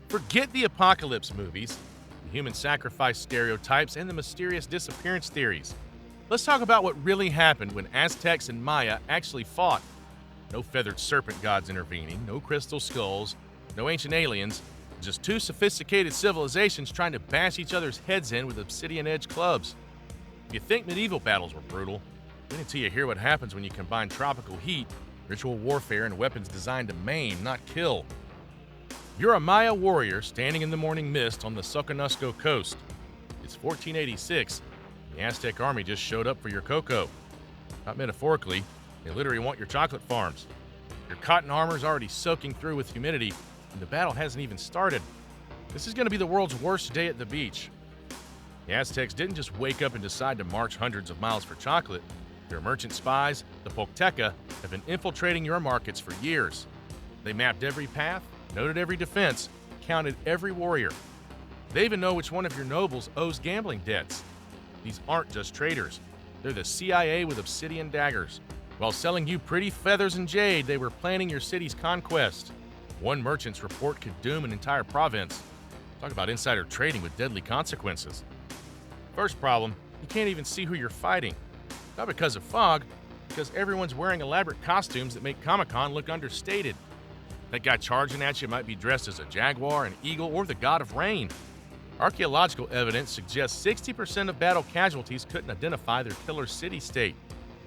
Forget the apocalypse movies, the human sacrifice stereotypes, and the mysterious disappearance theories. Let's talk about what really happened when Aztecs and Maya actually fought. No feathered serpent gods intervening, no crystal skulls, no ancient aliens, just two sophisticated civilizations trying to bash each other's heads in with obsidian edged clubs. If you think medieval battles were brutal, wait until you hear what happens when you combine tropical heat, ritual warfare, and weapons designed to maim, not kill. You're a Maya warrior standing in the morning mist on the Soconusco coast. It's 1486, and the Aztec army just showed up for your cocoa. Not metaphorically, they literally want your chocolate farms. Your cotton armor's already soaking through with humidity, and the battle hasn't even started. This is going to be the world's worst day at the beach. The Aztecs didn't just wake up and decide to march hundreds of miles for chocolate. Their merchant spies, the Pochteca, have been infiltrating your markets for years. They mapped every path, noted every defense, counted every warrior. They even know which one of your nobles owes gambling debts. These aren't just traders. They're the CIA with obsidian daggers. While selling you pretty feathers and jade, they were planning your city's conquest. One merchant's report could doom an entire province. Talk about insider trading with deadly consequences. First problem, you can't even see who you're fighting. Not because of fog, because everyone's wearing elaborate costumes that make Comic-Con look understated. That guy charging at you might be dressed as a jaguar, an eagle, or the god of rain. Archaeological evidence suggests 60% of battle casualties couldn't identify their killer's city-state.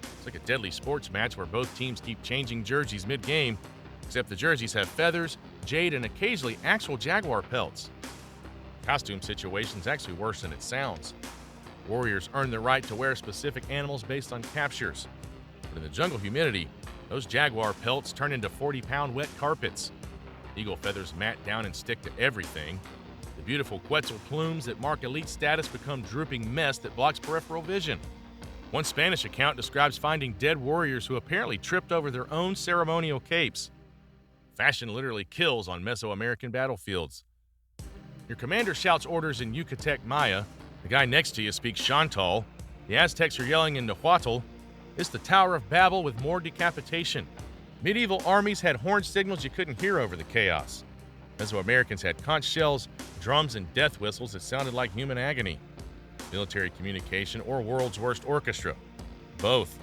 It's like a deadly sports match where both teams keep changing jerseys mid-game, except the jerseys have feathers, jade, and occasionally actual jaguar pelts. Costume situation's actually worse than it sounds. Warriors earn the right to wear specific animals based on captures. But in the jungle humidity, those jaguar pelts turn into 40-pound wet carpets. Eagle feathers mat down and stick to everything. The beautiful Quetzal plumes that mark elite status become drooping mess that blocks peripheral vision. One Spanish account describes finding dead warriors who apparently tripped over their own ceremonial capes. Fashion literally kills on Mesoamerican battlefields. Your commander shouts orders in Aztec-Maya. The guy next to you speaks Chantal. The Aztecs are yelling in Nahuatl. It's the Tower of Babel with more decapitation. Medieval armies had horn signals you couldn't hear over the chaos. Mesoamericans had conch shells, drums, and death whistles that sounded like human agony. Military communication or world's worst orchestra? Both.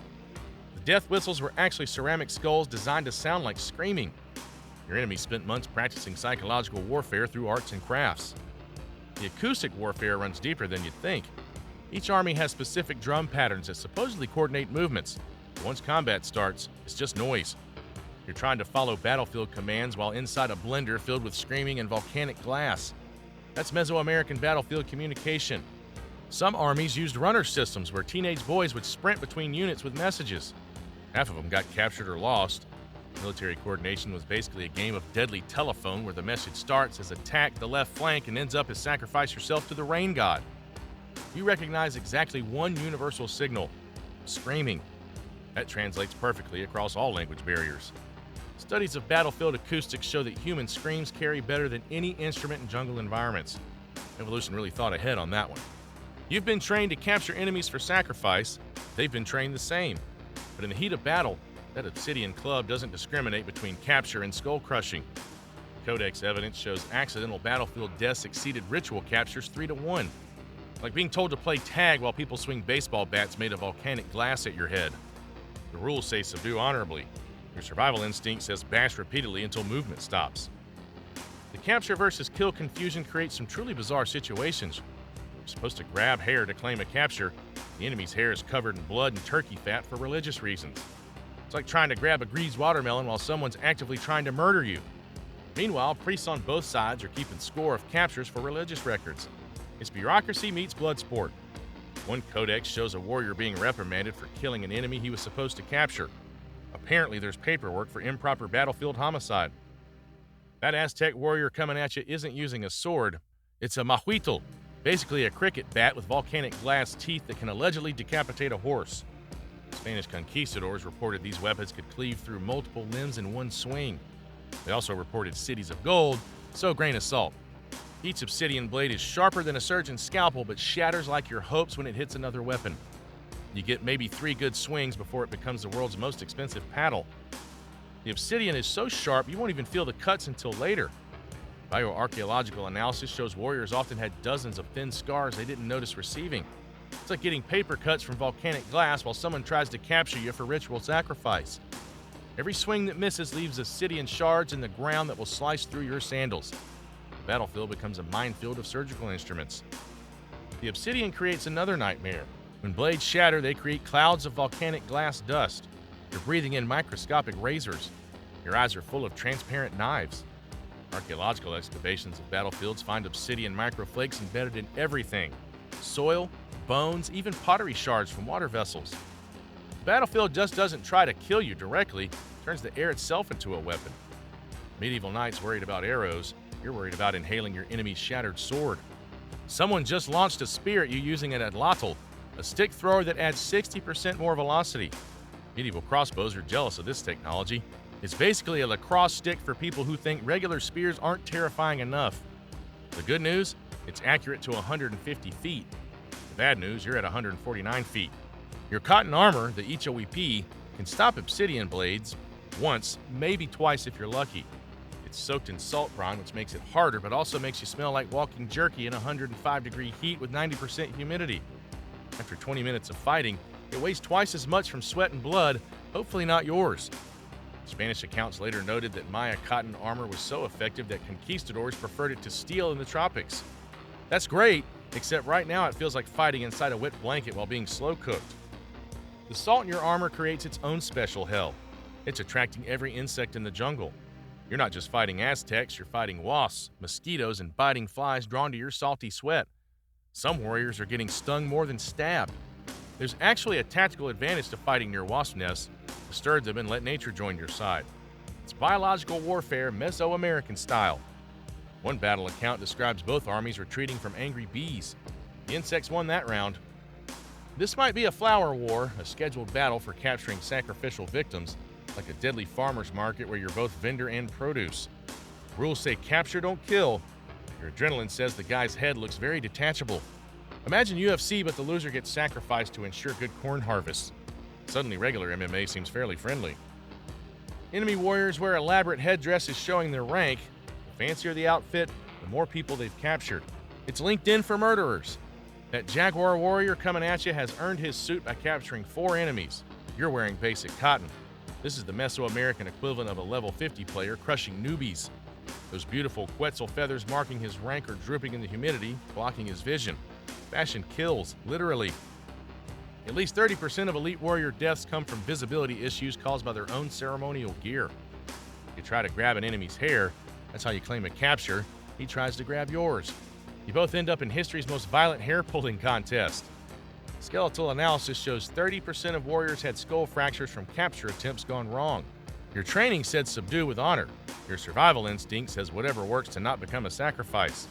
The death whistles were actually ceramic skulls designed to sound like screaming. Your enemy spent months practicing psychological warfare through arts and crafts. The acoustic warfare runs deeper than you'd think. Each army has specific drum patterns that supposedly coordinate movements. But once combat starts, it's just noise. You're trying to follow battlefield commands while inside a blender filled with screaming and volcanic glass. That's Mesoamerican battlefield communication. Some armies used runner systems where teenage boys would sprint between units with messages. Half of them got captured or lost. Military coordination was basically a game of deadly telephone where the message starts as attack the left flank and ends up as sacrifice yourself to the rain god. You recognize exactly one universal signal: screaming. That translates perfectly across all language barriers. Studies of battlefield acoustics show that human screams carry better than any instrument in jungle environments. Evolution really thought ahead on that one. You've been trained to capture enemies for sacrifice. They've been trained the same. But in the heat of battle, that obsidian club doesn't discriminate between capture and skull crushing. Codex evidence shows accidental battlefield deaths exceeded ritual captures 3-1. Like being told to play tag while people swing baseball bats made of volcanic glass at your head. The rules say subdue honorably. Your survival instinct says bash repeatedly until movement stops. The capture versus kill confusion creates some truly bizarre situations. You're supposed to grab hair to claim a capture. The enemy's hair is covered in blood and turkey fat for religious reasons. It's like trying to grab a greased watermelon while someone's actively trying to murder you. Meanwhile, priests on both sides are keeping score of captures for religious records. It's bureaucracy meets blood sport. One codex shows a warrior being reprimanded for killing an enemy he was supposed to capture. Apparently, there's paperwork for improper battlefield homicide. That Aztec warrior coming at you isn't using a sword. It's a Macuahuitl, basically a cricket bat with volcanic glass teeth that can allegedly decapitate a horse. Spanish conquistadors reported these weapons could cleave through multiple limbs in one swing. They also reported cities of gold, so grain of salt. Each obsidian blade is sharper than a surgeon's scalpel, but shatters like your hopes when it hits another weapon. You get maybe 3 good swings before it becomes the world's most expensive paddle. The obsidian is so sharp you won't even feel the cuts until later. Bioarchaeological analysis shows warriors often had dozens of thin scars they didn't notice receiving. It's like getting paper cuts from volcanic glass while someone tries to capture you for ritual sacrifice. Every swing that misses leaves obsidian shards in the ground that will slice through your sandals. The battlefield becomes a minefield of surgical instruments. The obsidian creates another nightmare. When blades shatter, they create clouds of volcanic glass dust. You're breathing in microscopic razors. Your eyes are full of transparent knives. Archaeological excavations of battlefields find obsidian microflakes embedded in everything: soil, bones, even pottery shards from water vessels. The battlefield just doesn't try to kill you directly, it turns the air itself into a weapon. Medieval knights worried about arrows, you're worried about inhaling your enemy's shattered sword. Someone just launched a spear at you using an atlatl, a stick thrower that adds 60% more velocity. Medieval crossbows are jealous of this technology. It's basically a lacrosse stick for people who think regular spears aren't terrifying enough. The good news? It's accurate to 150 feet. The bad news? You're at 149 feet. Your cotton armor, the HOEP, can stop obsidian blades once, maybe twice if you're lucky. It's soaked in salt brine, which makes it harder, but also makes you smell like walking jerky in 105-degree heat with 90% humidity. After 20 minutes of fighting, it weighs twice as much from sweat and blood, hopefully not yours. Spanish accounts later noted that Maya cotton armor was so effective that conquistadors preferred it to steel in the tropics. That's great, except right now it feels like fighting inside a wet blanket while being slow cooked. The salt in your armor creates its own special hell. It's attracting every insect in the jungle. You're not just fighting Aztecs, you're fighting wasps, mosquitoes, and biting flies drawn to your salty sweat. Some warriors are getting stung more than stabbed. There's actually a tactical advantage to fighting near wasp nests. Disturb them and let nature join your side. It's biological warfare, Mesoamerican style. One battle account describes both armies retreating from angry bees. The insects won that round. This might be a flower war, a scheduled battle for capturing sacrificial victims, like a deadly farmer's market where you're both vendor and produce. Rules say capture, don't kill. Your adrenaline says the guy's head looks very detachable. Imagine UFC, but the loser gets sacrificed to ensure good corn harvests. Suddenly, regular MMA seems fairly friendly. Enemy warriors wear elaborate headdresses showing their rank. The fancier the outfit, the more people they've captured. It's LinkedIn for murderers. That jaguar warrior coming at you has earned his suit by capturing 4 enemies. You're wearing basic cotton. This is the Mesoamerican equivalent of a level 50 player crushing newbies. Those beautiful Quetzal feathers marking his rank are drooping in the humidity, blocking his vision. Fashion kills, literally. At least 30% of elite warrior deaths come from visibility issues caused by their own ceremonial gear. You try to grab an enemy's hair, that's how you claim a capture. He tries to grab yours. You both end up in history's most violent hair-pulling contest. Skeletal analysis shows 30% of warriors had skull fractures from capture attempts gone wrong. Your training said subdue with honor. Your survival instinct says whatever works to not become a sacrifice.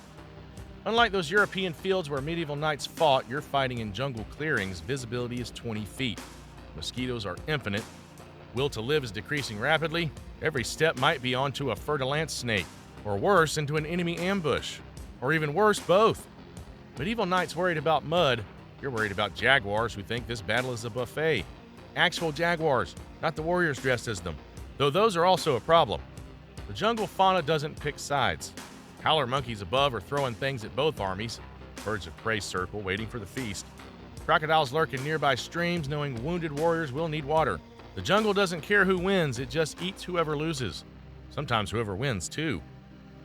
Unlike those European fields where medieval knights fought, you're fighting in jungle clearings. Visibility is 20 feet. Mosquitoes are infinite. Will to live is decreasing rapidly. Every step might be onto a fer-de-lance snake, or worse, into an enemy ambush. Or even worse, both. Medieval knights worried about mud. You're worried about jaguars who think this battle is a buffet. Actual jaguars, not the warriors dressed as them. Though those are also a problem. The jungle fauna doesn't pick sides. Howler monkeys above are throwing things at both armies. Birds of prey circle, waiting for the feast. Crocodiles lurk in nearby streams, knowing wounded warriors will need water. The jungle doesn't care who wins, it just eats whoever loses. Sometimes whoever wins, too.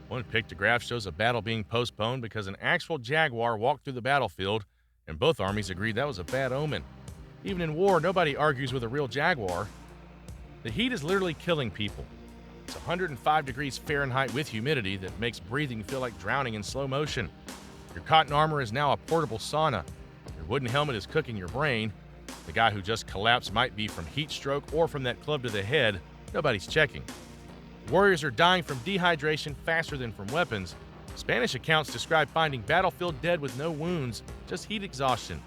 One pictograph shows a battle being postponed because an actual jaguar walked through the battlefield, and both armies agreed that was a bad omen. Even in war, nobody argues with a real jaguar. The heat is literally killing people. It's 105 degrees Fahrenheit with humidity that makes breathing feel like drowning in slow motion. Your cotton armor is now a portable sauna. Your wooden helmet is cooking your brain. The guy who just collapsed might be from heat stroke or from that club to the head. Nobody's checking. Warriors are dying from dehydration faster than from weapons. Spanish accounts describe finding battlefield dead with no wounds, just heat exhaustion.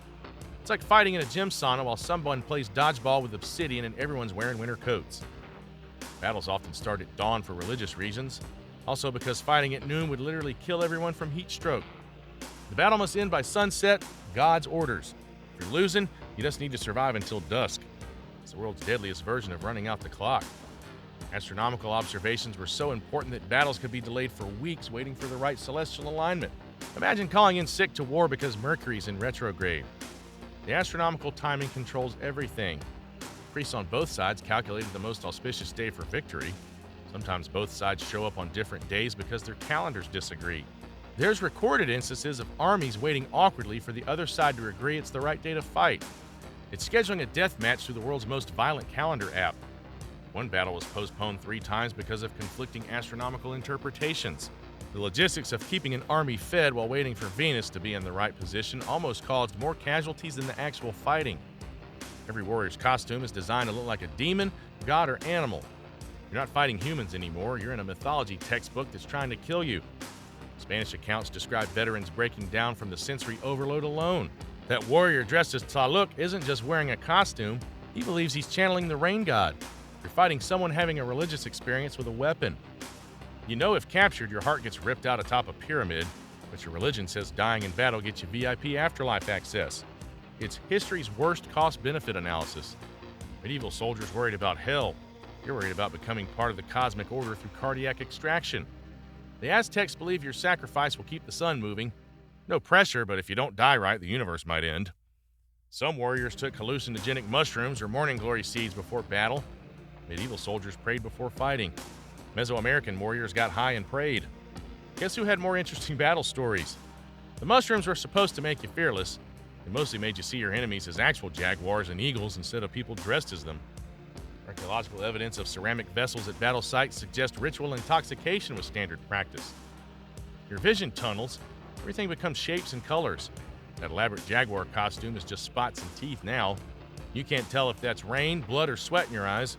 It's like fighting in a gym sauna while someone plays dodgeball with obsidian and everyone's wearing winter coats. Battles often start at dawn for religious reasons, also because fighting at noon would literally kill everyone from heat stroke. The battle must end by sunset, God's orders. If you're losing, you just need to survive until dusk. It's the world's deadliest version of running out the clock. Astronomical observations were so important that battles could be delayed for weeks waiting for the right celestial alignment. Imagine calling in sick to war because Mercury's in retrograde. The astronomical timing controls everything. Priests on both sides calculated the most auspicious day for victory. Sometimes both sides show up on different days because their calendars disagree. There's recorded instances of armies waiting awkwardly for the other side to agree it's the right day to fight. It's scheduling a death match through the world's most violent calendar app. One battle was postponed 3 times because of conflicting astronomical interpretations. The logistics of keeping an army fed while waiting for Venus to be in the right position almost caused more casualties than the actual fighting. Every warrior's costume is designed to look like a demon, god, or animal. You're not fighting humans anymore, you're in a mythology textbook that's trying to kill you. Spanish accounts describe veterans breaking down from the sensory overload alone. That warrior dressed as Tlaloc isn't just wearing a costume, he believes he's channeling the rain god. You're fighting someone having a religious experience with a weapon. You know if captured, your heart gets ripped out atop a pyramid, but your religion says dying in battle gets you VIP afterlife access. It's history's worst cost-benefit analysis. Medieval soldiers worried about hell. You're worried about becoming part of the cosmic order through cardiac extraction. The Aztecs believe your sacrifice will keep the sun moving. No pressure, but if you don't die right, the universe might end. Some warriors took hallucinogenic mushrooms or morning glory seeds before battle. Medieval soldiers prayed before fighting. Mesoamerican warriors got high and prayed. Guess who had more interesting battle stories? The mushrooms were supposed to make you fearless. They mostly made you see your enemies as actual jaguars and eagles instead of people dressed as them. Archaeological evidence of ceramic vessels at battle sites suggests ritual intoxication was standard practice. Your vision tunnels, everything becomes shapes and colors. That elaborate jaguar costume is just spots and teeth now. You can't tell if that's rain, blood, or sweat in your eyes.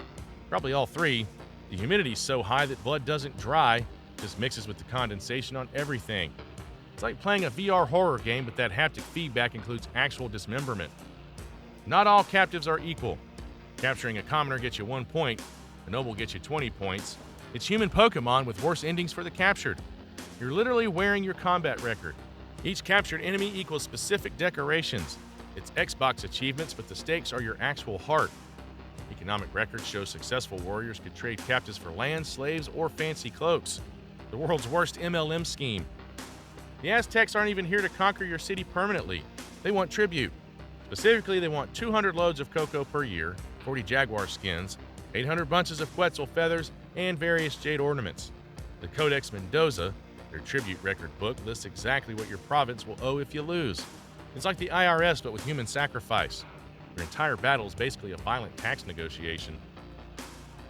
Probably all 3. The humidity's so high that blood doesn't dry, just mixes with the condensation on everything. It's like playing a VR horror game, but that haptic feedback includes actual dismemberment. Not all captives are equal. Capturing a commoner gets you 1 point, a noble gets you 20 points. It's human Pokemon with worse endings for the captured. You're literally wearing your combat record. Each captured enemy equals specific decorations. It's Xbox achievements, but the stakes are your actual heart. Economic records show successful warriors could trade captives for land, slaves, or fancy cloaks. The world's worst MLM scheme. The Aztecs aren't even here to conquer your city permanently. They want tribute. Specifically, they want 200 loads of cocoa per year, 40 jaguar skins, 800 bunches of Quetzal feathers, and various jade ornaments. The Codex Mendoza, their tribute record book, lists exactly what your province will owe if you lose. It's like the IRS, but with human sacrifice. Your entire battle is basically a violent tax negotiation.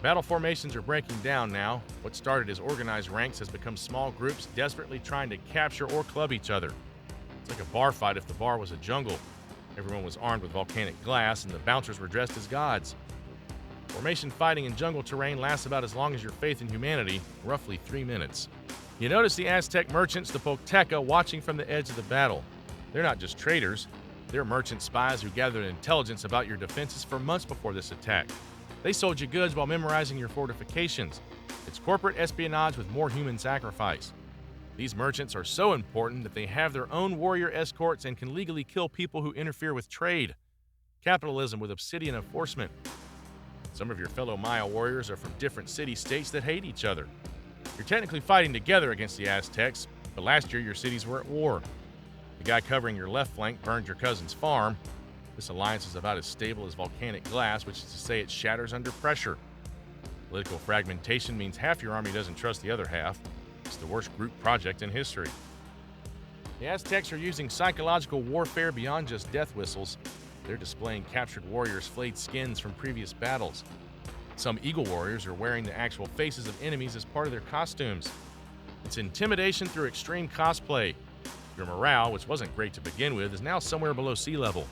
Battle formations are breaking down now. What started as organized ranks has become small groups desperately trying to capture or club each other. It's like a bar fight if the bar was a jungle. Everyone was armed with volcanic glass, and the bouncers were dressed as gods. Formation fighting in jungle terrain lasts about as long as your faith in humanity, roughly 3 minutes. You notice the Aztec merchants, the Pochteca, watching from the edge of the battle. They're not just traders. They're merchant spies who gathered intelligence about your defenses for months before this attack. They sold you goods while memorizing your fortifications. It's corporate espionage with more human sacrifice. These merchants are so important that they have their own warrior escorts and can legally kill people who interfere with trade. Capitalism with Obsidian enforcement. Some of your fellow Maya warriors are from different city-states that hate each other. You're technically fighting together against the Aztecs, but last year your cities were at war. The guy covering your left flank burned your cousin's farm. This alliance is about as stable as volcanic glass, which is to say it shatters under pressure. Political fragmentation means half your army doesn't trust the other half. It's the worst group project in history. The Aztecs are using psychological warfare beyond just death whistles. They're displaying captured warriors' flayed skins from previous battles. Some eagle warriors are wearing the actual faces of enemies as part of their costumes. It's intimidation through extreme cosplay. Your morale, which wasn't great to begin with, is now somewhere below sea level.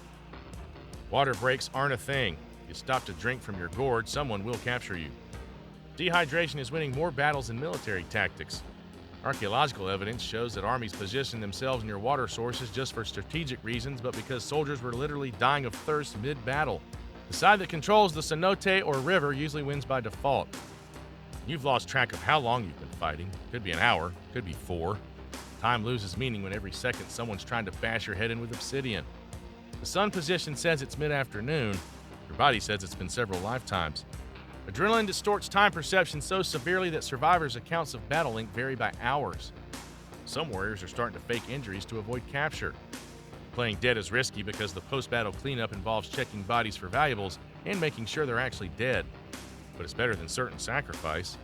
Water breaks aren't a thing. If you stop to drink from your gourd, someone will capture you. Dehydration is winning more battles than military tactics. Archaeological evidence shows that armies position themselves near water sources just for strategic reasons, but because soldiers were literally dying of thirst mid-battle. The side that controls the cenote or river usually wins by default. You've lost track of how long you've been fighting. Could be an hour, could be 4. Time loses meaning when every second someone's trying to bash your head in with obsidian. The sun position says it's mid-afternoon. Your body says it's been several lifetimes. Adrenaline distorts time perception so severely that survivors' accounts of battle length vary by hours. Some warriors are starting to fake injuries to avoid capture. Playing dead is risky because the post-battle cleanup involves checking bodies for valuables and making sure they're actually dead. But it's better than certain sacrifice.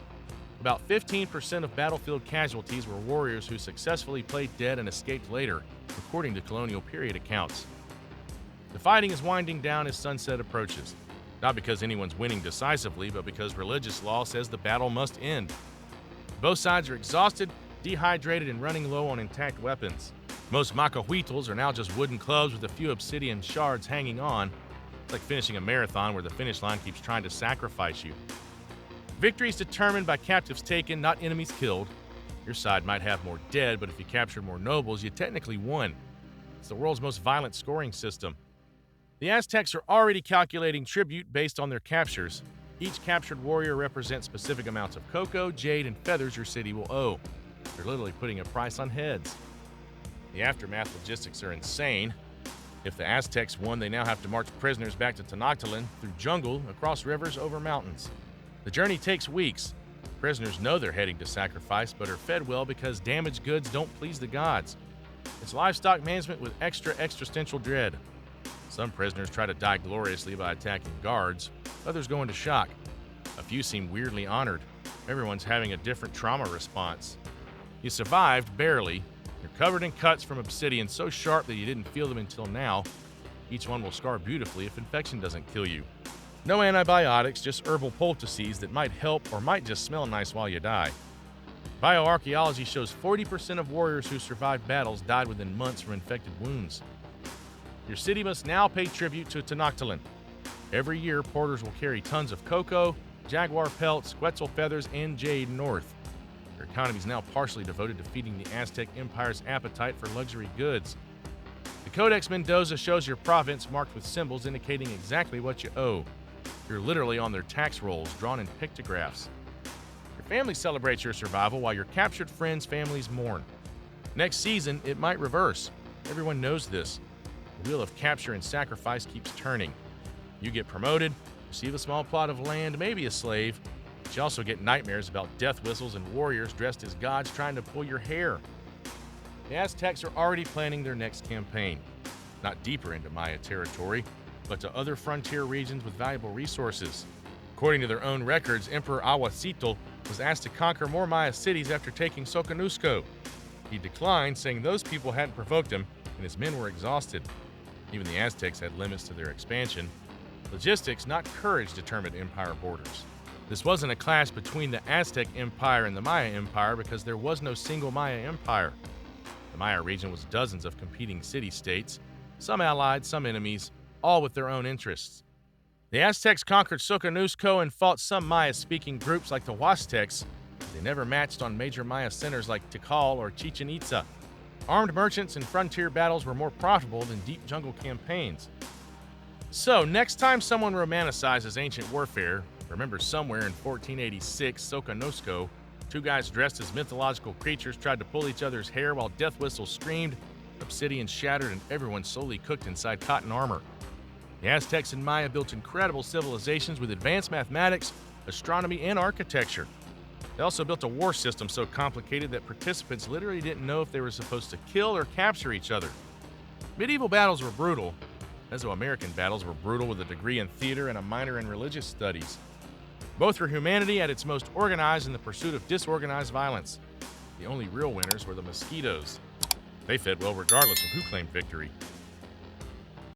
About 15% of battlefield casualties were warriors who successfully played dead and escaped later, according to colonial period accounts. The fighting is winding down as sunset approaches, not because anyone's winning decisively, but because religious law says the battle must end. Both sides are exhausted, dehydrated, and running low on intact weapons. Most Macuahuitls are now just wooden clubs with a few obsidian shards hanging on. It's like finishing a marathon where the finish line keeps trying to sacrifice you. Victory is determined by captives taken, not enemies killed. Your side might have more dead, but if you captured more nobles, you technically won. It's the world's most violent scoring system. The Aztecs are already calculating tribute based on their captures. Each captured warrior represents specific amounts of cocoa, jade, and feathers your city will owe. They're literally putting a price on heads. The aftermath logistics are insane. If the Aztecs won, they now have to march prisoners back to Tenochtitlan through jungle, across rivers, over mountains. The journey takes weeks. Prisoners know they're heading to sacrifice, but are fed well because damaged goods don't please the gods. It's livestock management with extra existential dread. Some prisoners try to die gloriously by attacking guards. Others go into shock. A few seem weirdly honored. Everyone's having a different trauma response. You survived, barely. You're covered in cuts from obsidian so sharp that you didn't feel them until now. Each one will scar beautifully if infection doesn't kill you. No antibiotics, just herbal poultices that might help or might just smell nice while you die. Bioarchaeology shows 40% of warriors who survived battles died within months from infected wounds. Your city must now pay tribute to Tenochtitlan. Every year, porters will carry tons of cocoa, jaguar pelts, quetzal feathers, and jade north. Their economy is now partially devoted to feeding the Aztec Empire's appetite for luxury goods. The Codex Mendoza shows your province marked with symbols indicating exactly what you owe. You're literally on their tax rolls, drawn in pictographs. Your family celebrates your survival while your captured friends' families mourn. Next season, it might reverse. Everyone knows this. The wheel of capture and sacrifice keeps turning. You get promoted, receive a small plot of land, maybe a slave, but you also get nightmares about death whistles and warriors dressed as gods trying to pull your hair. The Aztecs are already planning their next campaign, not deeper into Maya territory, but to other frontier regions with valuable resources. According to their own records, Emperor Macuahuitl was asked to conquer more Maya cities after taking Soconusco. He declined, saying those people hadn't provoked him and his men were exhausted. Even the Aztecs had limits to their expansion. Logistics, not courage, determined empire borders. This wasn't a clash between the Aztec Empire and the Maya Empire because there was no single Maya Empire. The Maya region was dozens of competing city-states, some allied, some enemies, all with their own interests. The Aztecs conquered Soconusco and fought some Maya-speaking groups like the Huastecs. They never matched on major Maya centers like Tikal or Chichen Itza. Armed merchants and frontier battles were more profitable than deep jungle campaigns. So, next time someone romanticizes ancient warfare, remember somewhere in 1486, Soconusco, two guys dressed as mythological creatures tried to pull each other's hair while death whistles screamed, obsidian shattered, and everyone slowly cooked inside cotton armor. The Aztecs and Maya built incredible civilizations with advanced mathematics, astronomy, and architecture. They also built a war system so complicated that participants literally didn't know if they were supposed to kill or capture each other. Medieval battles were brutal. Mesoamerican battles were brutal with a degree in theater and a minor in religious studies. Both were humanity at its most organized in the pursuit of disorganized violence. The only real winners were the mosquitoes. They fed well regardless of who claimed victory.